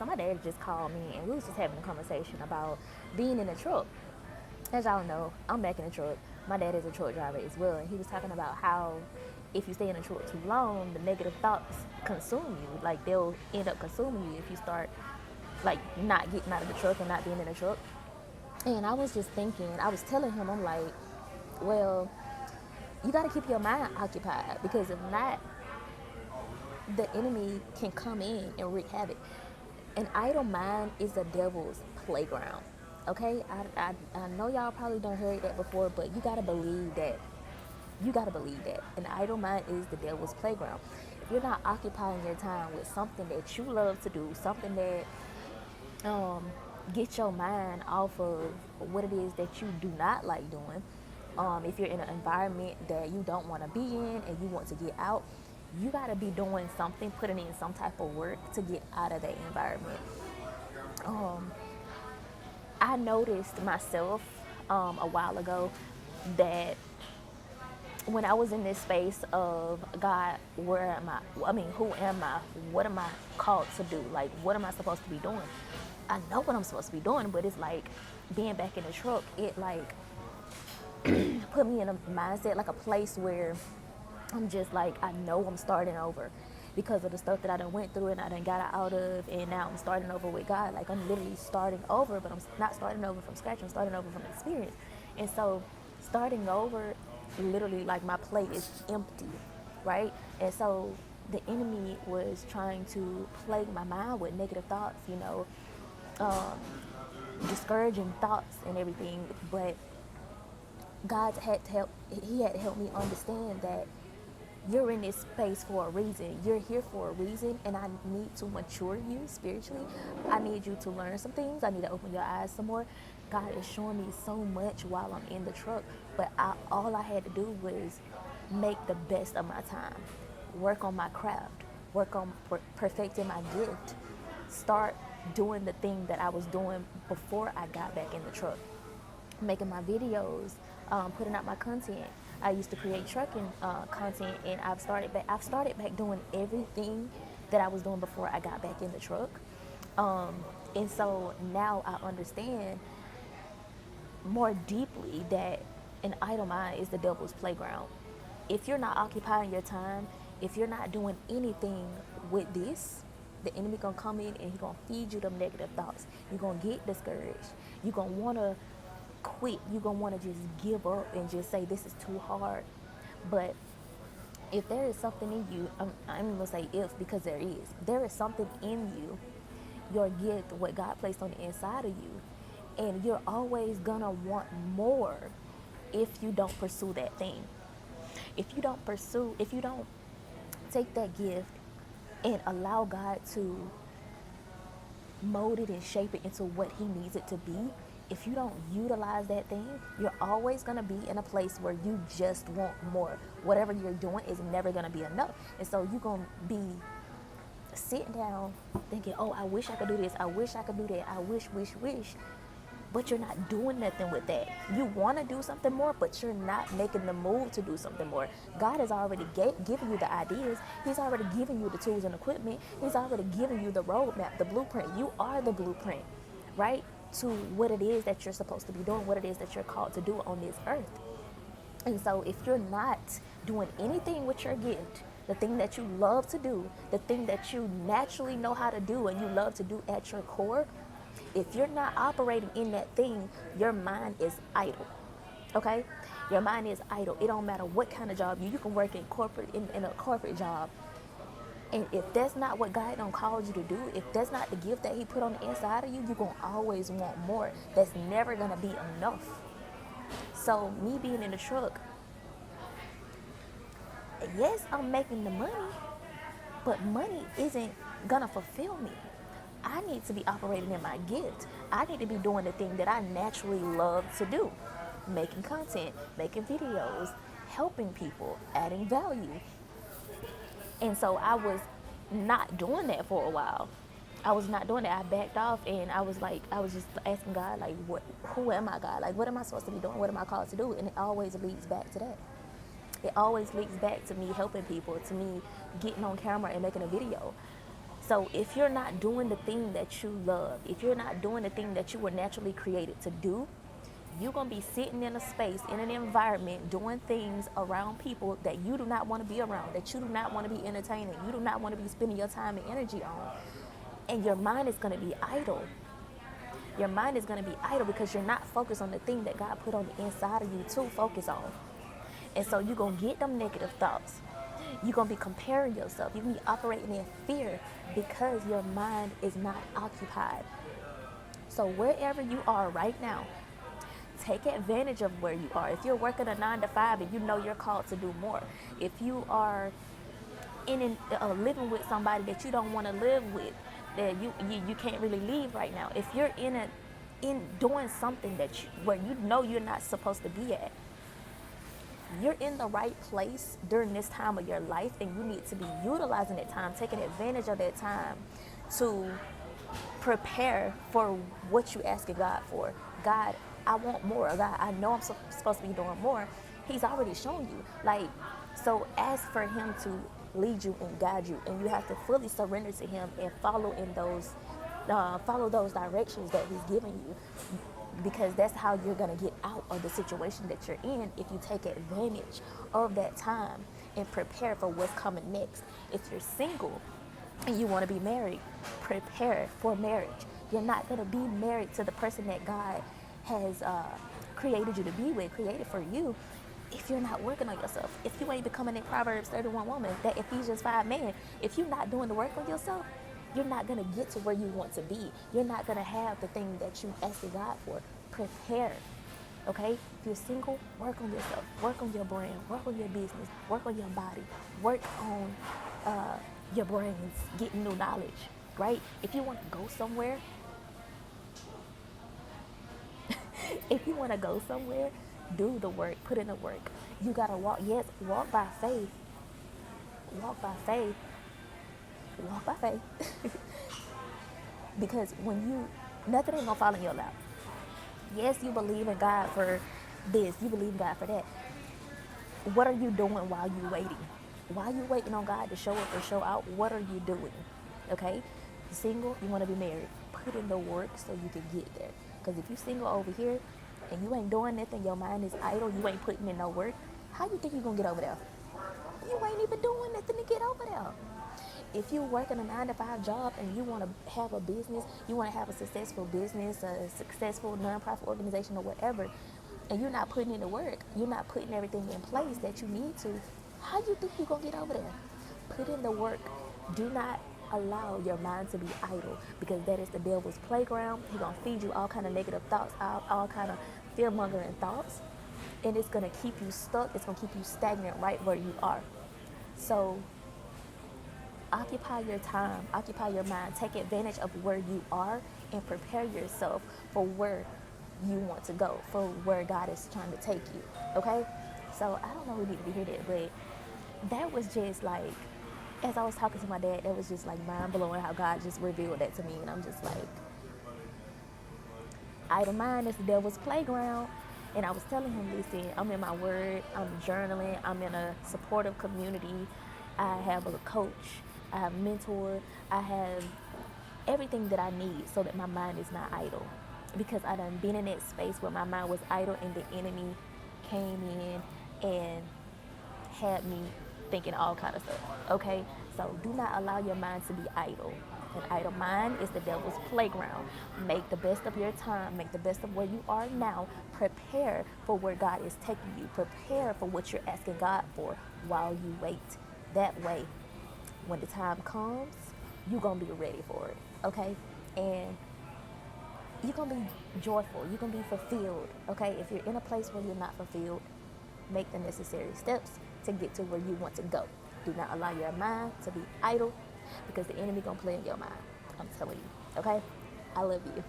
So my dad just called me, and we was just having a conversation about being in a truck. As y'all know, I'm back in the truck. My dad is a truck driver as well, and he was talking about how if you stay in a truck too long, the negative thoughts consume you. Like, they'll end up consuming you if you start, like, not getting out of the truck and not being in the truck. And I was just thinking, I was telling him, I'm like, well, you got to keep your mind occupied, because if not, the enemy can come in and wreak havoc. An idle mind is the devil's playground. Okay, I know y'all probably don't heard that before, but you gotta believe that. You gotta believe that an idle mind is the devil's playground. If you're not occupying your time with something that you love to do, something that get your mind off of what it is that you do not like doing. If you're in an environment that you don't want to be in and you want to get out, you got to be doing something, putting in some type of work to get out of that environment. I noticed myself a while ago that when I was in this space of God, where am I? I mean, who am I? What am I called to do? Like, what am I supposed to be doing? I know what I'm supposed to be doing, but it's like being back in the truck, it like put me in a mindset, like a place where I'm just like, I know I'm starting over because of the stuff that I done went through and I done got out of, and now I'm starting over with God. Like, I'm literally starting over, but I'm not starting over from scratch. I'm starting over from experience. And so starting over, literally, like, my plate is empty, right? And so the enemy was trying to plague my mind with negative thoughts, discouraging thoughts and everything. But God had to help. He had to help me understand that you're in this space for a reason. You're here for a reason, and I need to mature you spiritually. I need you to learn some things. I need to open your eyes some more. God is showing me so much while I'm in the truck, but all I had to do was make the best of my time, work on my craft, work on perfecting my gift, start doing the thing that I was doing before I got back in the truck, making my videos, putting out my content. I used to create trucking content, and I've started back doing everything that I was doing before I got back in the truck. And so now I understand more deeply that an idle mind is the devil's playground. If you're not occupying your time, if you're not doing anything with this, the enemy gonna come in and he gonna feed you them negative thoughts. You're gonna get discouraged. You're gonna wanna quit. You're gonna wanna just give up and just say this is too hard. But if there is something in you, I'm gonna say if, because there is something in you, your gift, what God placed on the inside of you, and you're always gonna want more if you don't pursue that thing. If you don't take that gift and allow God to mold it and shape it into what he needs it to be, if you don't utilize that thing, you're always going to be in a place where you just want more. Whatever you're doing is never going to be enough. And so you're going to be sitting down thinking, oh, I wish I could do this. I wish I could do that. I wish. But you're not doing nothing with that. You want to do something more, but you're not making the move to do something more. God has already given you the ideas. He's already given you the tools and equipment. He's already given you the roadmap, the blueprint. You are the blueprint, right, to what it is that you're supposed to be doing, what it is that you're called to do on this earth. And so if you're not doing anything with your gift, the thing that you love to do, the thing that you naturally know how to do and you love to do at your core, if you're not operating in that thing, your mind is idle, okay? Your mind is idle. It don't matter what kind of job you can work in a corporate job. And if that's not what God don't call you to do, if that's not the gift that he put on the inside of you, you're going to always want more. That's never going to be enough. So me being in the truck, yes, I'm making the money, but money isn't going to fulfill me. I need to be operating in my gift. I need to be doing the thing that I naturally love to do. Making content, making videos, helping people, adding value. And so I was not doing that for a while. I was not doing that. I backed off, and I was just asking God, like, who am I, God? Like, what am I supposed to be doing? What am I called to do? And it always leads back to that. It always leads back to me helping people, to me getting on camera and making a video. So if you're not doing the thing that you love, if you're not doing the thing that you were naturally created to do, you're going to be sitting in a space, in an environment, doing things around people that you do not want to be around, that you do not want to be entertaining, you do not want to be spending your time and energy on. And your mind is going to be idle. Your mind is going to be idle because you're not focused on the thing that God put on the inside of you to focus on. And so you're going to get them negative thoughts. You're going to be comparing yourself. You're going to be operating in fear because your mind is not occupied. So wherever you are right now, take advantage of where you are. If you're working a 9 to 5 and you know you're called to do more, if you are living with somebody that you don't want to live with, that you can't really leave right now. If you're in doing something where you know you're not supposed to be at, you're in the right place during this time of your life, and you need to be utilizing that time, taking advantage of that time to prepare for what you're asking God for. God, I want more. God, I know I'm supposed to be doing more. He's already shown you. So ask for him to lead you and guide you, and you have to fully surrender to him and follow those directions that he's giving you, because that's how you're going to get out of the situation that you're in, if you take advantage of that time and prepare for what's coming next. If you're single and you want to be married, prepare for marriage. You're not going to be married to the person that God has created you to be with, created for you, if you're not working on yourself. If you ain't becoming a Proverbs 31 woman, that Ephesians 5 man, if you're not doing the work on yourself, you're not going to get to where you want to be. You're not going to have the thing that you asking God for. Prepare. Okay? If you're single, work on yourself. Work on your brand. Work on your business. Work on your body. Work on your brains, getting new knowledge. Right? If you want to go somewhere, do the work. Put in the work. You got to walk. Yes, walk by faith. Walk by faith. Walk by faith. Because nothing ain't gonna fall in your lap. Yes, you believe in God for this, you believe in God for that. What are you doing while you waiting? While you waiting on God to show up or show out, what are you doing? Okay? You're single, you want to be married. Put in the work so you can get there. Because if you're single over here and you ain't doing nothing, your mind is idle, you ain't putting in no work, how you think you're gonna get over there? You ain't even doing nothing to get over there. If you work in a 9 to 5 job and you want to have a business, you want to have a successful business, a successful nonprofit organization or whatever, and you're not putting in the work, you're not putting everything in place that you need to, how do you think you're going to get over there? Put in the work. Do not allow your mind to be idle, because that is the devil's playground. He's going to feed you all kind of negative thoughts, all kind of fear-mongering thoughts, and it's going to keep you stuck. It's going to keep you stagnant right where you are. So occupy your time, occupy your mind, take advantage of where you are, and prepare yourself for where you want to go, for where God is trying to take you, okay? So I don't know who needed to hear that, but that was just like, as I was talking to my dad, that was just like mind-blowing how God just revealed that to me, and I'm just like, idle mind is the devil's playground. And I was telling him, listen, I'm in my word, I'm journaling, I'm in a supportive community, I have a coach, I have a mentor, I have everything that I need so that my mind is not idle. Because I done been in that space where my mind was idle and the enemy came in and had me thinking all kind of stuff, okay? So do not allow your mind to be idle. An idle mind is the devil's playground. Make the best of your time. Make the best of where you are now. Prepare for where God is taking you. Prepare for what you're asking God for while you wait. That way, when the time comes, you're going to be ready for it, okay? And you're going to be joyful. You're going to be fulfilled, okay? If you're in a place where you're not fulfilled, make the necessary steps to get to where you want to go. Do not allow your mind to be idle, because the enemy going to play in your mind. I'm telling you, okay? I love you.